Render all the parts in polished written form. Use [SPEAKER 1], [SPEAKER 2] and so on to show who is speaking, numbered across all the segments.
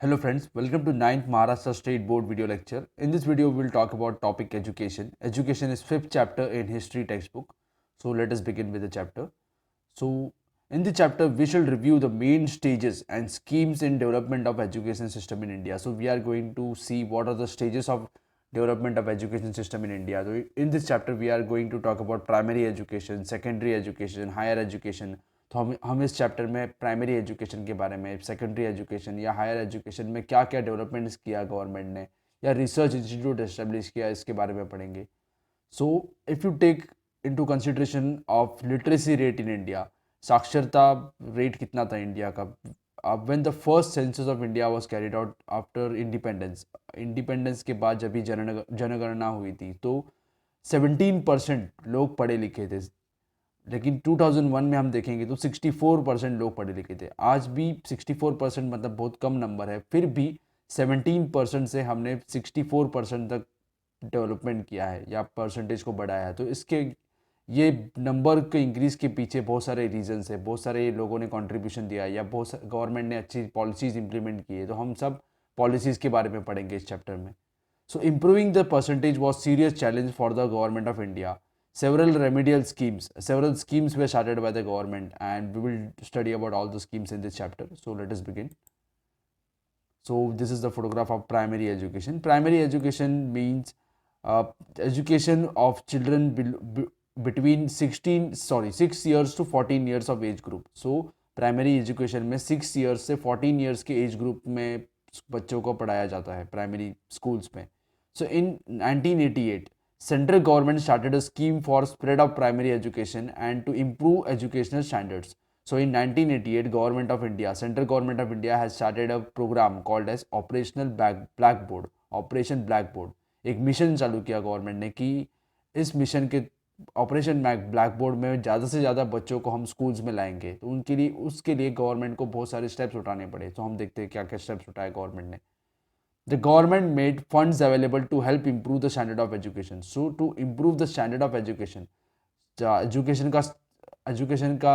[SPEAKER 1] Hello friends, welcome to 9th Maharashtra State Board video lecture. In this video, we will talk about topic education. Education is 5th chapter in history textbook. So let us begin with the chapter. So in the chapter, we shall review the main stages and schemes in development of education system in India. So we are going to see what are the stages of development of education system in India. So in this chapter, we are going to talk about primary education, secondary education, higher education. तो हम इस chapter में primary education के बारे में, secondary education या higher education में क्या क्या डेवलपमेंट्स किया गवर्नमेंट ने या रिसर्च इंस्टीट्यूट एस्टेब्लिश किया, इसके बारे में पढ़ेंगे. So if you take into consideration of literacy rate in India, साक्षरता रेट कितना था इंडिया का. When the first census of India was carried out after independence के बाद जब भी जनगणना हुई थी, तो 17% लोग पढ़े लिखे थे. लेकिन 2001 में हम देखेंगे तो 64% लोग पढ़े लिखे थे. आज भी 64% मतलब बहुत कम नंबर है, फिर भी 17% से हमने 64% तक डेवलपमेंट किया है या परसेंटेज को बढ़ाया है. तो इसके ये नंबर के इंक्रीज़ के पीछे बहुत सारे रीजंस है, बहुत सारे लोगों ने कंट्रीब्यूशन दिया है या बहुत गवर्नमेंट ने अच्छी पॉलिसीज़ इंप्लीमेंट की है. तो हम सब पॉलिसीज़ के बारे में पढ़ेंगे इस चैप्टर में. So improving the percentage was serious challenge for the government of India. Several schemes were started by the government, and we will study about all the schemes in this chapter. So let us begin. So this is the photograph of primary education. Primary education means education of children between 6 years to 14 years of age group. So primary education में 6 years से 14 years के age group में बच्चों को पढ़ाया जाता है primary schools में. So in 1988, central government started a scheme for spread of primary education and to improve educational standards. So in 1988, government of India, central government of India has started a program called as Operational Blackboard, Operation Blackboard. एक mission चालू किया government ने कि इस mission के operation black board में ज़्यादा से ज़्यादा बच्चों को हम स्कूल्स में लाएंगे. तो उसके लिए गवर्नमेंट को बहुत सारे स्टेप्स उठाने पड़े. तो हम देखते हैं क्या क्या स्टेप्स उठाए गवर्नमेंट ने. The government made funds available to help improve the standard of education. So to improve the standard of education, education का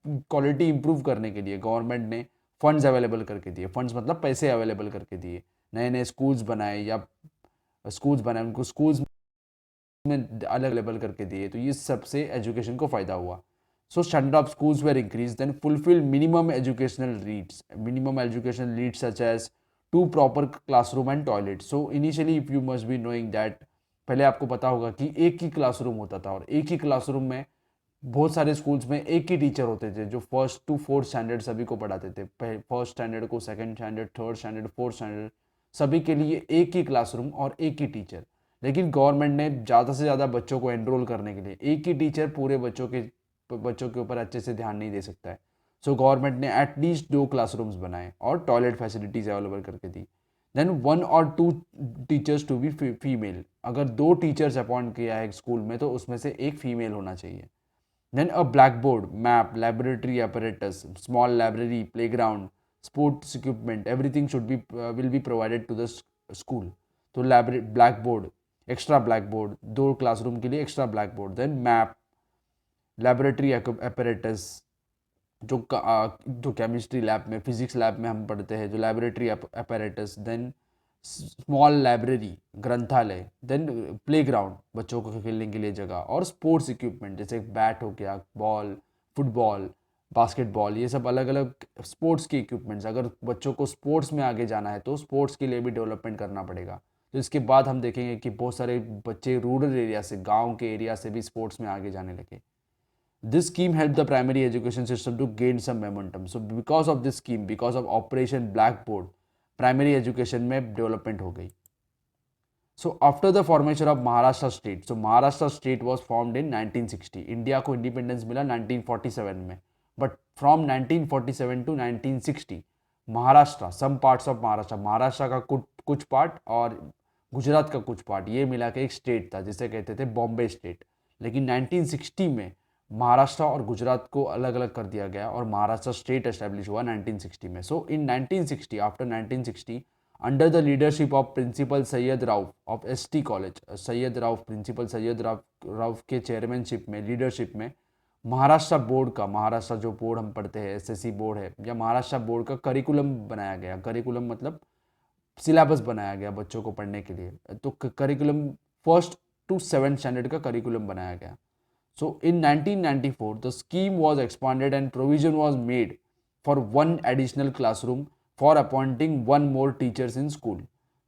[SPEAKER 1] क्वालिटी इंप्रूव करने के लिए गवर्नमेंट ने फंड्स अवेलेबल करके दिए. फंड्स मतलब पैसे अवेलेबल करके दिए. नए नए स्कूल्स बनाए उनको स्कूल्स में अलग अवेलेबल करके दिए. तो ये सबसे एजुकेशन को फ़ायदा हुआ. So standard of schools were increased, then fulfill minimum educational needs such as two proper classroom and toilet. So initially if you must be knowing that पहले आपको पता होगा कि एक ही क्लासरूम होता था और एक ही क्लासरूम में बहुत सारे स्कूल्स में एक ही टीचर होते थे जो फर्स्ट टू फोर्थ स्टैंडर्ड सभी को पढ़ाते थे. फर्स्ट स्टैंडर्ड को, second standard, third standard, fourth standard, सभी के लिए एक ही क्लासरूम और एक ही टीचर. लेकिन गवर्नमेंट ने ज़्यादा से ज़्यादा बच्चों को एनरोल करने के लिए एक ही टीचर पूरे बच्चों के ऊपर अच्छे से ध्यान नहीं दे सकता है. सो गवर्नमेंट ने एटलीस्ट 2 क्लासरूम्स बनाए और टॉयलेट फैसिलिटीज़ अवेलेबल करके दी. देन 1 और 2 टीचर्स टू बी फीमेल. अगर 2 टीचर्स अपॉइंट किया है स्कूल में तो उसमें से एक फीमेल होना चाहिए. Then a black board, map, laboratory apparatus, small library, playground, sports equipment, everything should be will be provided to the school. तो black board, extra black board, 2 classroom के लिए extra black board. Then map, laboratory apparatus, जो chemistry lab में, physics lab में हम पढ़ते हैं, जो laboratory apparatus. Then small library, ग्रंथालय. देन प्लेग्राउंड, बच्चों को खेलने के लिए जगह. और स्पोर्ट्स इक्विपमेंट जैसे बैट हो गया, बॉल, फुटबॉल, बास्केटबॉल, ये सब अलग अलग स्पोर्ट्स के इक्विपमेंट्स. अगर बच्चों को स्पोर्ट्स में आगे जाना है तो स्पोर्ट्स के लिए भी डेवलपमेंट करना पड़ेगा. तो इसके बाद हम देखेंगे कि बहुत सारे बच्चे रूरल एरिया से, गाँव के एरिया से भी स्पोर्ट्स में आगे जाने लगे. This scheme helped the primary education system to gain some momentum. So because of this scheme, because of Operation Blackboard, primary education में development हो गई. So after the formation of Maharashtra state, so Maharashtra state was formed in 1960. India को independence मिला 1947 में. But from 1947 to 1960, Maharashtra, some parts of Maharashtra का कुछ part और गुजरात का कुछ पार्ट, ये मिला के एक स्टेट था जिसे कहते थे बॉम्बे स्टेट. लेकिन 1960 में महाराष्ट्र और गुजरात को अलग अलग कर दिया गया और महाराष्ट्र स्टेट एस्टेब्लिश हुआ 1960 में. So in 1960, after 1960, under the leadership of principal Syed Rauf of ST college, principal Syed Rauf के चेयरमैनशिप में, लीडरशिप में, महाराष्ट्र बोर्ड का, महाराष्ट्र जो बोर्ड हम पढ़ते हैं एसएससी बोर्ड है, या महाराष्ट्र बोर्ड का करिकुलम बनाया गया. करिकुलम मतलब सिलेबस बनाया गया बच्चों को पढ़ने के लिए, तो curriculum 1st to 7th standard का करिकुलम बनाया गया. So in 1994, the scheme was expanded and provision was made for one additional classroom for appointing one more teachers in school.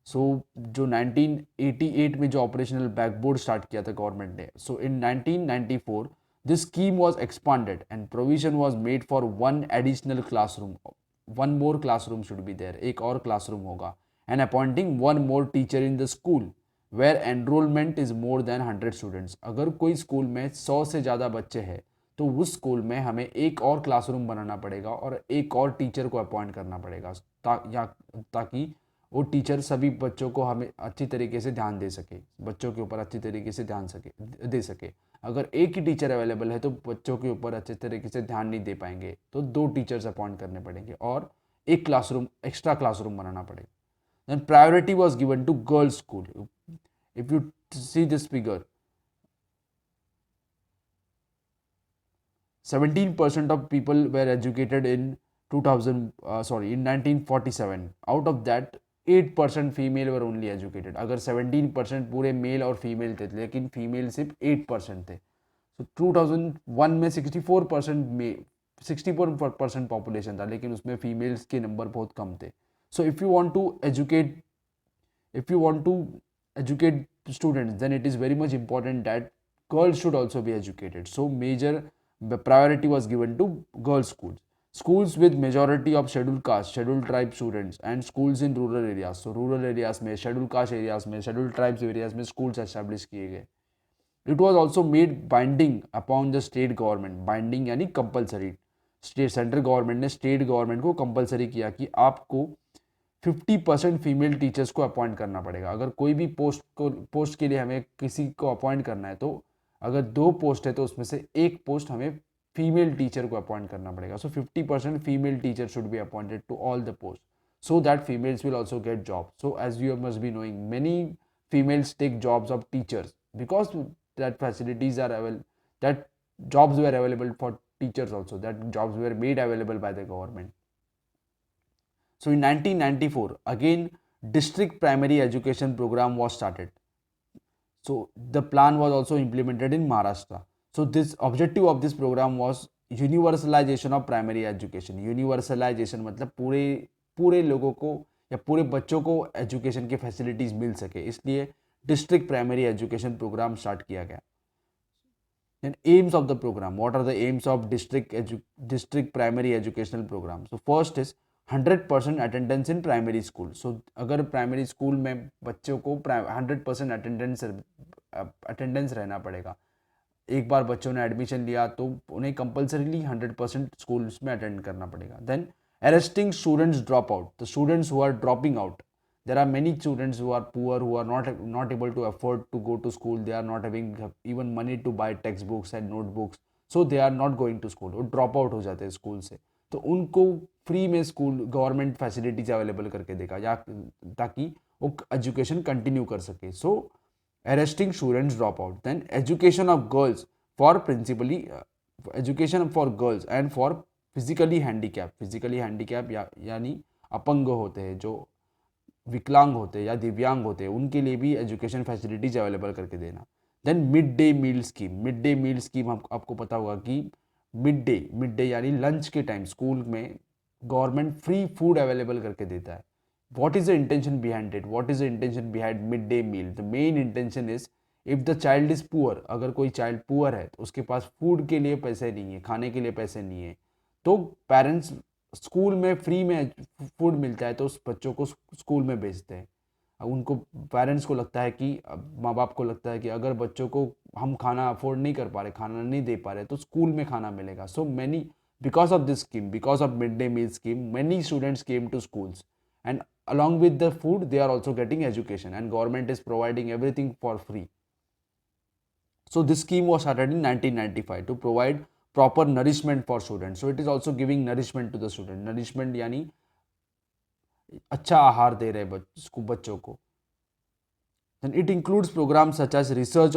[SPEAKER 1] So जो 1988 में जो ऑपरेशनल बैकबोर्ड स्टार्ट किया था government ने, so in 1994 this scheme was expanded and provision was made for one additional classroom. One more classroom should be there. एक और classroom होगा, and appointing one more teacher in the school where enrollment is more than 100 students. अगर कोई school में 100 से ज़्यादा बच्चे हैं तो उस स्कूल में हमें एक और क्लासरूम बनाना पड़ेगा और एक और टीचर को अपॉइंट करना पड़ेगा ताकि वो टीचर सभी बच्चों को हमें अच्छी तरीके से ध्यान दे सके, बच्चों के ऊपर अच्छी तरीके से ध्यान दे सके. अगर एक ही टीचर अवेलेबल है तो बच्चों के ऊपर अच्छे तरीके से ध्यान नहीं दे पाएंगे, तो 2 टीचर्स अपॉइंट करने पड़ेंगे और एक क्लासरूम एक्स्ट्रा क्लासरूम बनाना पड़ेगा. Then priority was given to girls school. If you see this figure, 17% of people were educated in 1947. Out of that 8% female were only educated. अगर 17% पूरे मेल और फीमेल थे, लेकिन फीमेल सिर्फ 8% थे. So 2001 में 64% population था, लेकिन उसमें फीमेल्स के नंबर बहुत कम थे. So if you want to educate students, then it is very much important that girls should also be educated. So major priority was given to girls schools. Schools with majority of scheduled caste, scheduled tribe students, and schools in rural areas. So rural areas में, scheduled caste areas में, scheduled tribes areas में schools establish किए गए. It was also made binding upon the state government. Binding यानी compulsory. Central government ने state government को compulsory किया कि आपको 50% फीमेल टीचर्स को अपॉइंट करना पड़ेगा. अगर कोई भी पोस्ट के लिए हमें किसी को अपॉइंट करना है, तो अगर 2 पोस्ट है तो उसमें से एक पोस्ट हमें फीमेल टीचर को अपॉइंट करना पड़ेगा. So 50% female teacher should be appointed to all the post so that females will also get jobs. So as you must be knowing, many females take jobs of teachers because that facilities are available, that jobs were available for teachers also, that jobs were made available by the government. So in 1994, again district primary education program was started. So the plan was also implemented in Maharashtra. So this objective of this program was universalization of primary education. Universalization मतलब पूरे लोगों को या पूरे बच्चों को education की facilities मिल सके, इसलिए district primary education program start किया गया. And aims of the program, what are the aims of district primary educational program. So first is 100% attendance in primary school. So अगर प्राइमरी स्कूल में बच्चों को 100% अटेंडेंस रहना पड़ेगा. एक बार बच्चों ने एडमिशन लिया तो उन्हें कंपल्सरीली 100% स्कूल्स में अटेंड करना पड़ेगा. Then arresting students drop out, the students who are dropping out. There are many students who are poor, who are not able to afford to go to school. They are not having even money to buy textbooks and notebooks, so they are not going to school. वो drop out हो जाते हैं school से, तो उनको free में school government facilities available करके देगा या ताकि वो एजुकेशन कंटिन्यू कर सके. सो arresting students drop out. Then education of girls for principally education for girls and for physically handicap यानी अपंग होते हैं, जो विकलांग होते हैं या दिव्यांग होते हैं, उनके लिए भी एजुकेशन फैसिलिटीज अवेलेबल करके देना. Then mid day meal scheme आपको पता होगा कि मिड डे यानी लंच के टाइम स्कूल में गवर्नमेंट फ्री फूड अवेलेबल करके देता है. What is the intention behind it? What is the intention behind mid day meal? The main intention is if the child is poor, अगर कोई child poor है तो उसके पास food के लिए पैसे नहीं है, खाने के लिए पैसे नहीं है, तो पेरेंट्स स्कूल में फ्री में फूड मिलता है तो उस बच्चों को स्कूल में भेजते हैं. उनको पेरेंट्स को लगता है कि माँ बाप को लगता है कि अगर बच्चों को हम खाना अफोर्ड नहीं कर पा रहे, खाना नहीं दे पा रहे, तो स्कूल में खाना मिलेगा. So many because of this scheme, because of mid day meal scheme, many students came to schools and along with the food they are also getting education and government is providing everything for free. So this scheme was started in 1995 to provide proper nourishment for students. So it is also giving nourishment to the student. Nourishment यानी अच्छा आहार दे रहे बच्चों को. Then it includes programs such as research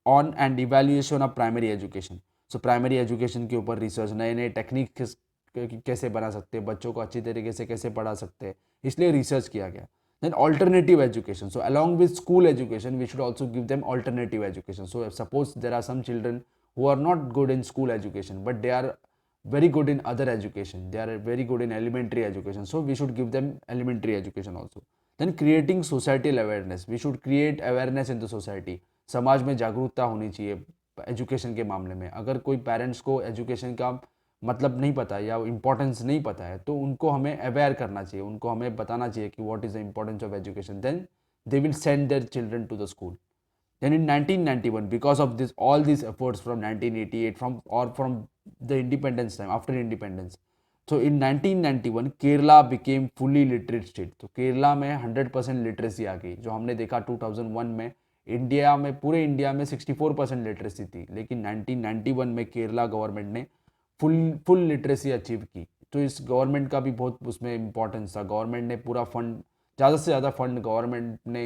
[SPEAKER 1] on and evaluation of primary education. So primary education के ऊपर research, नए नए टेक्निक्स कैसे बना सकते हैं, बच्चों को अच्छी तरीके से कैसे पढ़ा सकते हैं, इसलिए रिसर्च किया गया. Then alternative education. So along with school education, we should also give them alternative education. So suppose there are some children who are not good in school education, but they are very good in other education. They are very good in elementary education. So we should give them elementary education also. Then creating societal awareness. We should create awareness in the society. समाज में जागरूकता होनी चाहिए education के मामले में. अगर कोई पेरेंट्स को एजुकेशन का मतलब नहीं पता या इम्पोर्टेंस नहीं पता है तो उनको हमें अवेयर करना चाहिए, उनको हमें बताना चाहिए कि what is the importance of education. Then they will send their children to the school. Then in 1991, because of this, all these efforts from 1988, from the independence time, after independence, so in 1991 Kerala became fully literate state. तो केरला में 100% literacy आ गई. जो हमने देखा 2001 में India में, पूरे India में 64% लिटरेसी थी, लेकिन 1991 में केरला गवर्नमेंट ने फुल लिटरेसी अचीव की. तो इस गवर्नमेंट का भी बहुत उसमें इंपॉर्टेंस था. गवर्नमेंट ने पूरा फंड, ज़्यादा से ज़्यादा फंड गवर्नमेंट ने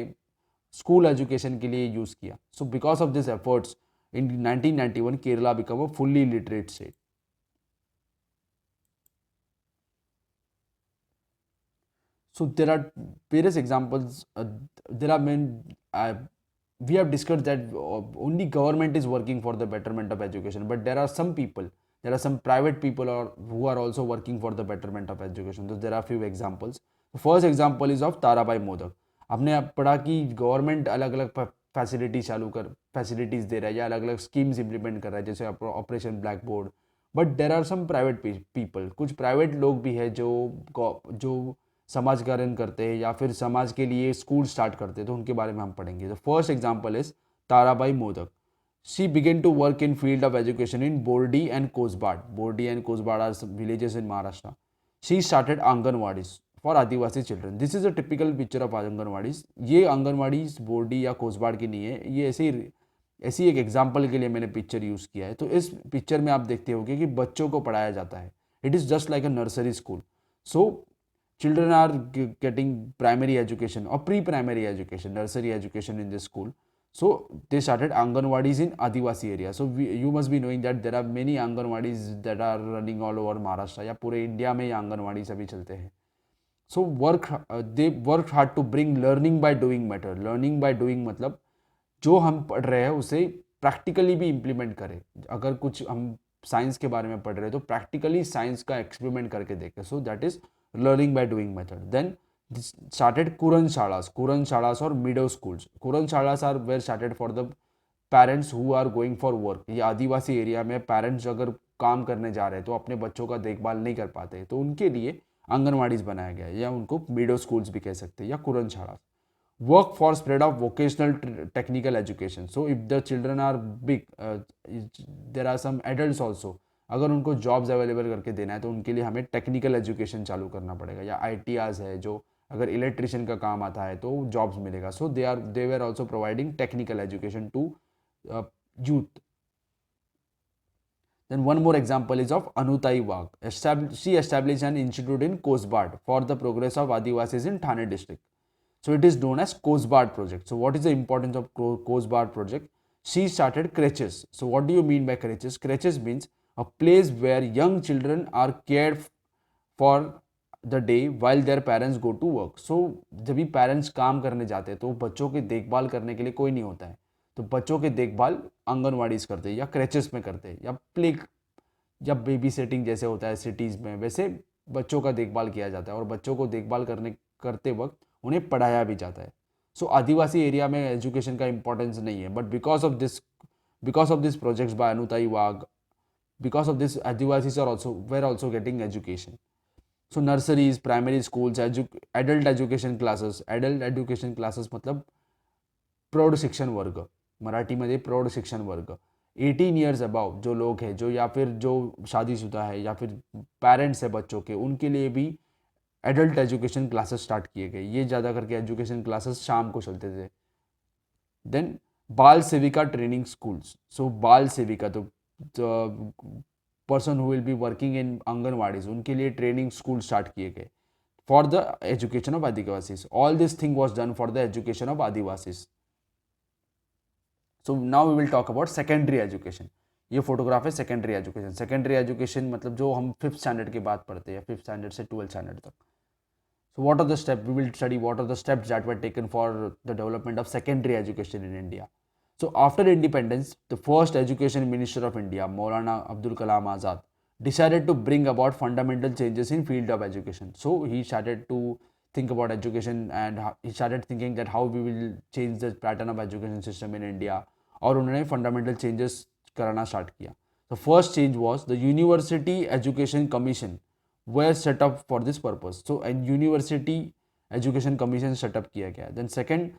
[SPEAKER 1] स्कूल एजुकेशन के लिए यूज़ किया. So because of this efforts in 1991 Kerala become a fully literate state. So there are various examples. There are we have discussed that only government is working for the betterment of education, but there are some people, there are some private people who are also working for the betterment of education. So there are few examples. The first example is of Tarabai modak. आपने पढ़ा कि government अलग अलग facilities दे रहा है या अलग अलग स्कीम्स इंप्लीमेंट कर रहा है, जैसे operation black board. But there are some private people, कुछ प्राइवेट लोग भी है जो समाज कार्य करते हैं या फिर समाज के लिए स्कूल स्टार्ट करते हैं. तो उनके बारे में हम पढ़ेंगे. The first example is Tarabai Modak. She began to work in field of education in Bordi and Kosbad. Bordi and Kosbad are villages in Maharashtra. She started anganwadis for adivasi children. This is a typical picture of anganwadis. ये आंगनवाड़ीज बोर्डी या कोसबाड़ की नहीं है, ये ऐसी एक एग्जाम्पल के लिए मैंने पिक्चर यूज़ किया है. तो इस पिक्चर में आप देखते होगे कि बच्चों को पढ़ाया जाता है. It is just like a nursery school. So children are getting primary education or pre-primary education, nursery education in this school. So they started Anganwadis in Adivasi area. So you must be knowing that there are many Anganwadis that are running all over Maharashtra. या पूरे India में ये आंगनवाड़ी सभी चलते हैं. So they worked hard to bring learning by doing method. Learning by doing मतलब जो हम पढ़ रहे हैं उसे प्रैक्टिकली भी इम्प्लीमेंट करें. अगर कुछ हम साइंस के बारे में पढ़ रहे हैं तो प्रैक्टिकली साइंस का एक्सपेरिमेंट करके देखें. So that is learning by doing method. Then started Kuran Shalas or middle schools. Kuran Shalas are were started for the parents who are going for work. ये आदिवासी एरिया में parents अगर काम करने जा रहे हैं तो अपने बच्चों का देखभाल नहीं कर पाते, तो उनके लिए आंगनवाड़ीज बनाया गया है, या उनको मिडो स्कूल्स भी कह सकते हैं, या कुरन शाला. Work for spread of vocational technical education. So if the children are big, there are some adults also. अगर उनको जॉब्स अवेलेबल करके देना है तो उनके लिए हमें टेक्निकल एजुकेशन चालू करना पड़ेगा. या ITRs है, जो अगर इलेक्ट्रिशियन का काम आता है तो जॉब्स मिलेगा. So they were also providing technical education to youth. Then one more example is of Anutai Wag. She established an institute in Kosbad for the progress of Adivasis in Thane district. So it is known as Kosbad project. So what is the importance of Kosbad project? She started creches. So what do you mean by creches? Creches means a place where young children are cared for the day while their parents go to work. So जब भी parents काम करने जाते हैं तो बच्चों की देखभाल करने के लिए कोई नहीं होता है, तो बच्चों की देखभाल आंगनवाड़ीज करते हैं या क्रेचेस में करते हैं, या प्ले या बेबी सेटिंग जैसे होता है सिटीज़ में, वैसे बच्चों का देखभाल किया जाता है और बच्चों को देखभाल करते वक्त उन्हें पढ़ाया भी जाता है. सो आदिवासी एरिया में एजुकेशन का इंपॉर्टेंस नहीं है, but because of this projects by Anutai Wagh, because of this Adivasis were also getting education. So nurseries, primary schools, adult education classes. Adult education classes मतलब प्रौढ़ शिक्षण वर्ग, मराठी में प्रौढ़ शिक्षण वर्ग. 18 ईयर्स अबाव जो लोग हैं, जो या फिर जो शादीशुदा है या फिर पेरेंट्स है बच्चों के, उनके लिए भी एडल्ट एजुकेशन क्लासेस स्टार्ट किए गए. ये ज़्यादा करके एजुकेशन क्लासेस शाम को चलते थे. देन बाल सेविका ट्रेनिंग स्कूल्स. सो बाल सेविका तो person who will be working in anganwadis, उनके लिए ट्रेनिंग स्कूल स्टार्ट किए गए for the education of adivasis. All this thing was done for the education of adivasis. So now we will talk about secondary education. ये photograph है secondary education. Secondary education मतलब जो हम 5th standard के बाद पढ़ते हैं, 5th स्टैंडर्ड से 12th स्टैंडर्ड तक। So what are the steps? We will study what are the steps that were taken for the development of secondary education in India. So after independence, the first education minister of India, Maulana Abdul Kalam Azad, decided to bring about fundamental changes in field of education. So he started to think about education and he started thinking that how we will change the pattern of education system in India. और उन्होंने fundamental changes कराना start किया. The first change was the University Education Commission were set up for this purpose. So a university education commission set up किया गया. Then second,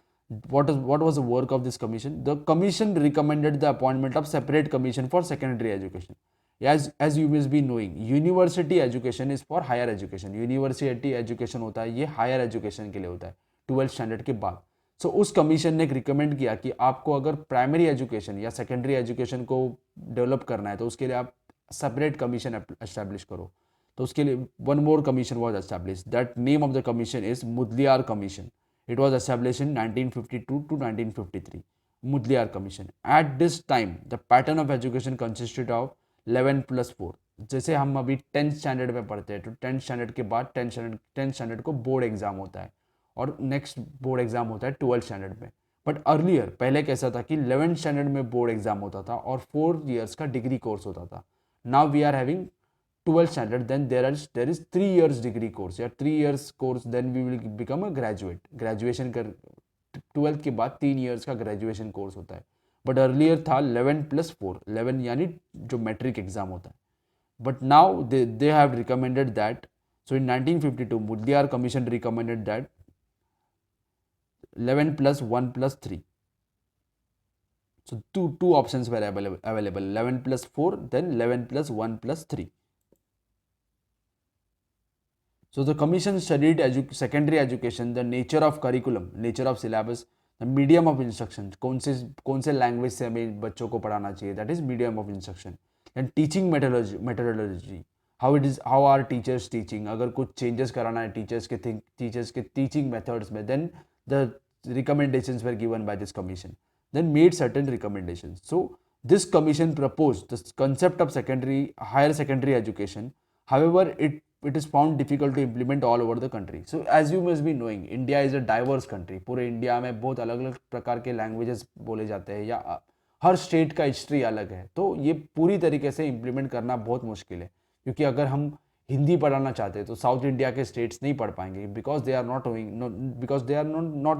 [SPEAKER 1] what was the work of this commission? The commission recommended the appointment of separate commission for secondary education. As you must be knowing, university education is for higher education. University education होता है ये higher education के लिए होता है 12th standard के बाद. सो उस कमीशन ने रिकमेंड किया कि आपको अगर प्राइमरी एजुकेशन या सेकेंडरी एजुकेशन को डेवलप करना है तो उसके लिए आप सेपरेट कमीशन एस्टैब्लिश करो. तो उसके लिए one more commission was establish. That name of the commission is Mudaliar commission. It was establish in 1952 to 1953. Mudaliar commission. At this time the pattern of education consisted of 11+4. जैसे हम अभी 10th स्टैंडर्ड में पढ़ते हैं तो 10th स्टैंडर्ड के बाद 10th standard को बोर्ड एग्जाम होता है और नेक्स्ट बोर्ड एग्जाम होता है 12th स्टैंडर्ड में. बट अर्लियर पहले कैसा था कि 11th स्टैंडर्ड में बोर्ड एग्जाम होता था और 4 years का डिग्री कोर्स होता था. Now we are having 12th standard, then there is 3 years degree course या 3 years course, then we will become a graduate. Graduation कर 12th के बाद 3 years का ग्रेजुएशन कोर्स होता है. बट अर्लियर था 11+4, 11 यानी जो मैट्रिक एग्जाम होता है. But now they have recommended that. So in 1952 Mudaliar commission recommended that 11+1+3. So two options were available 11+4, then 11+1+3. So the commission studied secondary education, the nature of curriculum, nature of syllabus, the medium of instruction, कौन से language से हमें बच्चों को पढ़ाना चाहिए, that is medium of instruction. And teaching methodology, how are teachers teaching, अगर कुछ changes कराना है teachers के teaching methods में, then the recommendations were given by this commission. Then made certain recommendations. So this commission proposed the concept of higher secondary education. However, it is found difficult to implement all over the country. So as you must be knowing, India is a diverse country. पूरे India में बहुत अलग अलग प्रकार के languages बोले जाते हैं या हर स्टेट का हिस्ट्री अलग है. तो ये पूरी तरीके से इम्प्लीमेंट करना बहुत मुश्किल है क्योंकि अगर हम हिंदी पढ़ाना चाहते हैं तो साउथ इंडिया के स्टेट्स नहीं पढ़ पाएंगे because they are not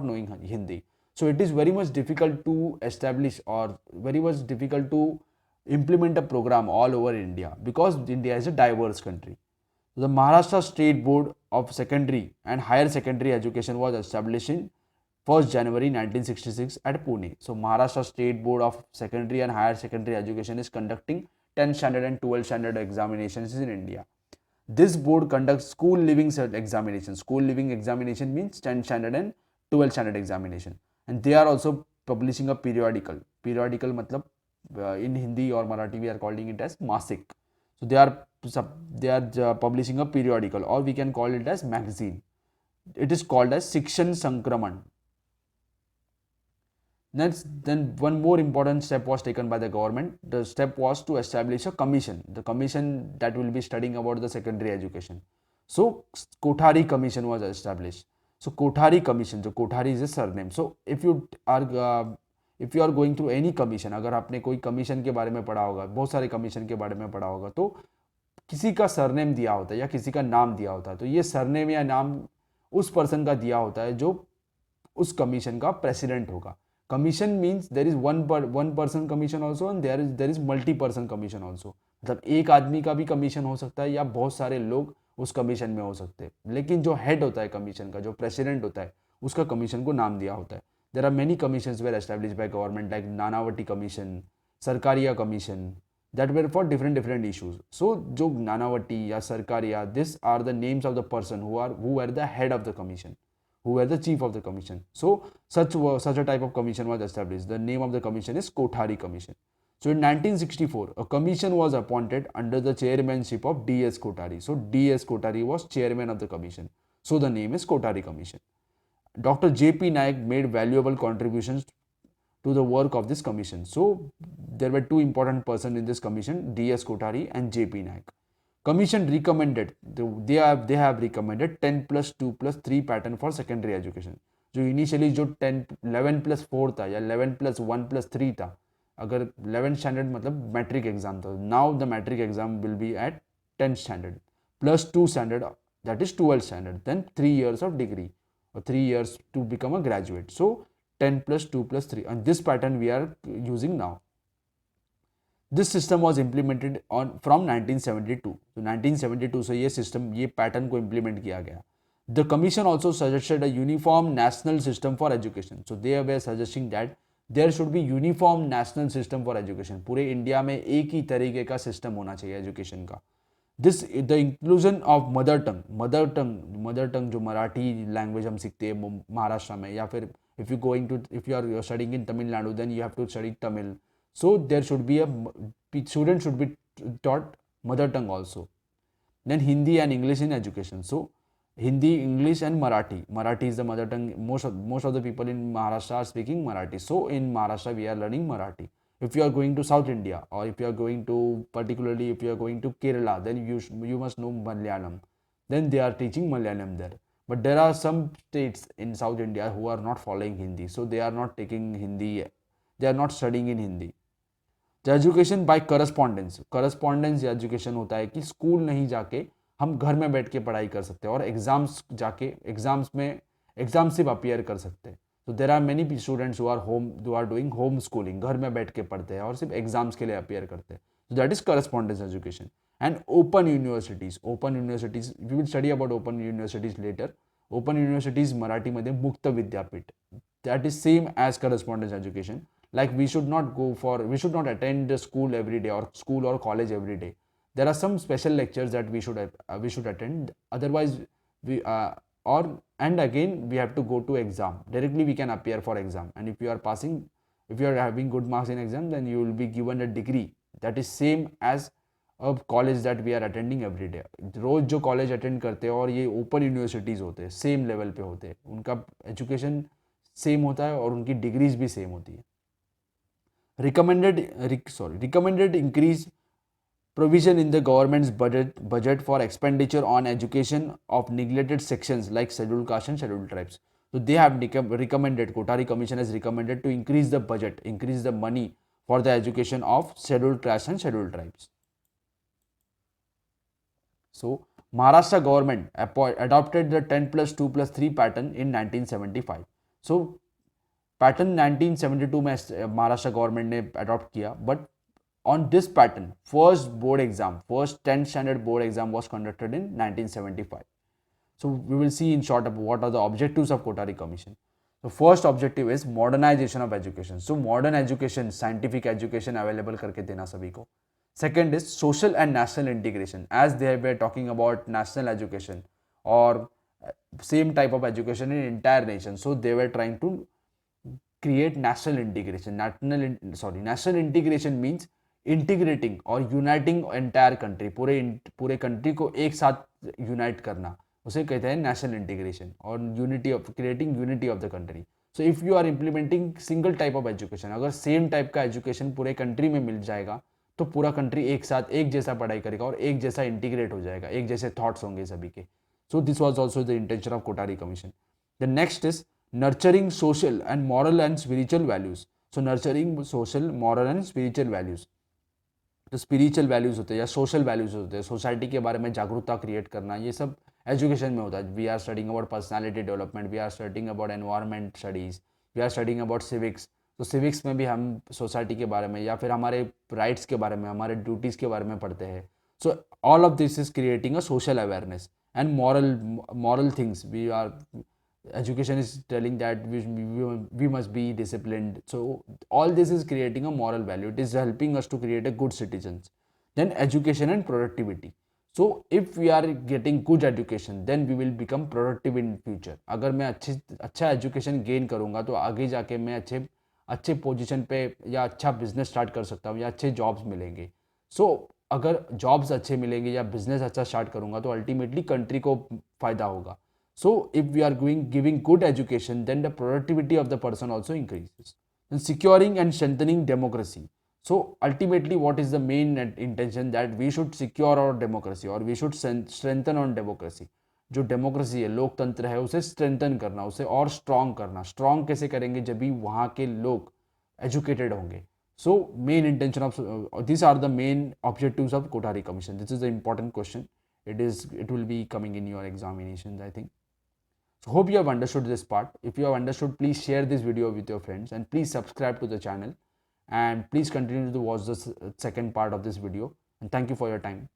[SPEAKER 1] knowing Hindi. So it is very much difficult to establish or very much difficult to implement a program all over India because India is a diverse country. The Maharashtra State Board of Secondary and Higher Secondary Education was established in 1st January 1966 at Pune. So Maharashtra State Board of Secondary and Higher Secondary Education is conducting 10th standard and 12th standard examinations in India. This board conducts school living examination. School living examination means 10th standard and 12th standard examination. And they are also publishing a periodical. Periodical matlab in Hindi or Marathi we are calling it as Masik. So they are publishing a periodical or we can call it as magazine. It is called as Shikshan Sankraman. Then one more important step was taken by the government. The step was to establish a commission. The commission that will be studying about the secondary education. So Qatari commission was established. So Qatari commission, जो Qatari is a surname. So if you are going through any commission, अगर आपने कोई commission के बारे में पढ़ा होगा, बहुत सारे commission के बारे में पढ़ा होगा, तो किसी का सरनेम दिया होता है या किसी का नाम दिया होता है. तो ये सरनेम या नाम उस पर्सन का दिया होता है जो उस कमीशन का प्रेसिडेंट होगा. Commission means there is one person commission also and there is multi person commission also. मतलब एक आदमी का भी कमीशन हो सकता है या बहुत सारे लोग उस कमीशन में हो सकते हैं. लेकिन जो हेड होता है कमीशन का, जो प्रेसिडेंट होता है, उसका कमीशन को नाम दिया होता है. There are many commissions were established by government like Nanavati commission, Sarkaria commission, that were for different issues. So जो नानावटी या Sarkaria, this are the names of the person who were the head of the commission, who were the chief of the commission. So such a type of commission was established. The name of the commission is Qatari commission. So in 1964 a commission was appointed under the chairmanship of D.S. Qatari. So D.S. Qatari was chairman of the commission. So the name is Qatari commission. Dr. J.P. Naik made valuable contributions to the work of this commission. So there were two important persons in this commission, D.S. Qatari and J.P. Naik. Commission recommended, they have recommended 10 plus 2 plus 3 pattern for secondary education. जो initially जो 10 11 plus 4 था या 11 plus 1 plus 3 था, अगर 11th standard मतलब matric exam था, now the matric exam will be at 10th standard plus 2 standard, that is 12th standard, then 3 years of degree or 3 years to become a graduate. So 10 plus 2 plus 3, and this pattern we are using now. This system was implemented on from 1972. So 1972 से ये system, ये pattern को implement किया गया. The commission also suggested a uniform national system for education. So they were suggesting that there should be uniform national system for education. पूरे India में एक ही तरीके का system होना चाहिए education का. This the inclusion of mother tongue जो Marathi language हम सीखते हैं महाराष्ट्र में, या फिर if you are studying in Tamil Nadu, then you have to study Tamil. So there should be student should be taught mother tongue also. Then Hindi and English in education. So Hindi, English and Marathi. Marathi is the mother tongue. Most of the people in Maharashtra are speaking Marathi. So in Maharashtra we are learning Marathi. If you are going to South India, or if you are going to, particularly if you are going to Kerala, then you must know Malayalam. Then they are teaching Malayalam there. But there are some states in South India who are not following Hindi. So they are not taking Hindi. They are not studying in Hindi. The education by correspondence education होता है कि school नहीं जाके हम घर में बैठ के पढ़ाई कर सकते हैं और एग्जाम्स जाके एग्जाम सिर्फ अपीयर कर सकते हैं. तो there are many students who are doing home schooling, घर में बैठ के पढ़ते हैं और सिर्फ एग्जाम्स के लिए अपीयर करते हैं. So that is correspondence education. And open universities, we will study about open universities later. Open universities Marathi मध्ये मुक्त विद्यापीठ, that is same as correspondence education. Like we should not attend the school every day or school or college every day. There are some special lectures that we should attend. Otherwise, and again we have to go to exam. Directly we can appear for exam. And if you are having good marks in exam, then you will be given a degree. That is same as a college that we are attending every day. रोज जो college attend करते हैं और ये open universities होते हैं, same level पे होते हैं, उनका education same होता है और उनकी degrees भी same होती है. Recommended increase provision in the government's budget for expenditure on education of neglected sections like scheduled caste and scheduled tribes. So they have recommended, Qatari Commission has recommended to increase the budget, increase the money for the education of scheduled caste and scheduled tribes. So Maharashtra government adopted the 10 plus 2 plus 3 pattern in 1975. So pattern 1972 में Maharashtra government ने adopt किया, but on this pattern first 10th standard board exam was conducted in 1975. So we will see in short what are the objectives of Qatari Commission. The first objective is modernization of education. So modern education, scientific education available करके देना सभी को. Second is social and national integration, as they were talking about national education or same type of education in entire nation. So they were trying to create national integration. National integration means integrating or uniting entire country. पूरे country को एक साथ unite करना, उसे कहते हैं national integration और creating unity of the country. So if you are implementing single type of education, अगर same type का education पूरे country में मिल जाएगा तो पूरा country एक साथ एक जैसा पढ़ाई करेगा और एक जैसा integrate हो जाएगा, एक जैसे thoughts होंगे सभी के. So this was also the intention of Qatari Commission. The next is nurturing social and moral and spiritual values. So nurturing social, moral and spiritual values. तो spiritual values होते हैं या social values होते हैं, society के बारे में जागरूकता क्रिएट करना, ये सब एजुकेशन में होता है. We are studying about personality development, we are studying about environment studies, we are studying about civics. तो सिविक्स में भी हम सोसाइटी के बारे में या फिर हमारे राइट्स के बारे में, हमारे ड्यूटीज़ के बारे में पढ़ते हैं. So all of this is creating a social awareness and moral things. Education is telling that we must be disciplined. So all this is creating a moral value. It is helping us to create a good citizens. Then education and productivity. So if we are getting good education, then we will become productive in future. अगर मैं अच्छा education gain करूँगा तो आगे जाके मैं अच्छे position पे या अच्छा बिजनेस स्टार्ट कर सकता हूँ या अच्छे जॉब्स मिलेंगे. सो अगर जॉब्स अच्छे मिलेंगे या बिजनेस अच्छा स्टार्ट करूँगा तो अल्टीमेटली कंट्री को फ़ायदा होगा. So if we are giving good education, then the productivity of the person also increases. and securing and strengthening democracy. So ultimately, what is the main intention? That we should secure our democracy or we should strengthen on democracy. जो democracy है, लोकतंत्र है, उसे strengthen करना, उसे और strong करना. Strong कैसे करेंगे? जब भी वहाँ के लोग एजुकेटेड होंगे. So main intention of these are the main objectives of Qatari Commission. This is the important question. It will be coming in your examinations, I think. So hope you have understood this part. If you have understood, please share this video with your friends and please subscribe to the channel and please continue to watch the second part of this video. And thank you for your time.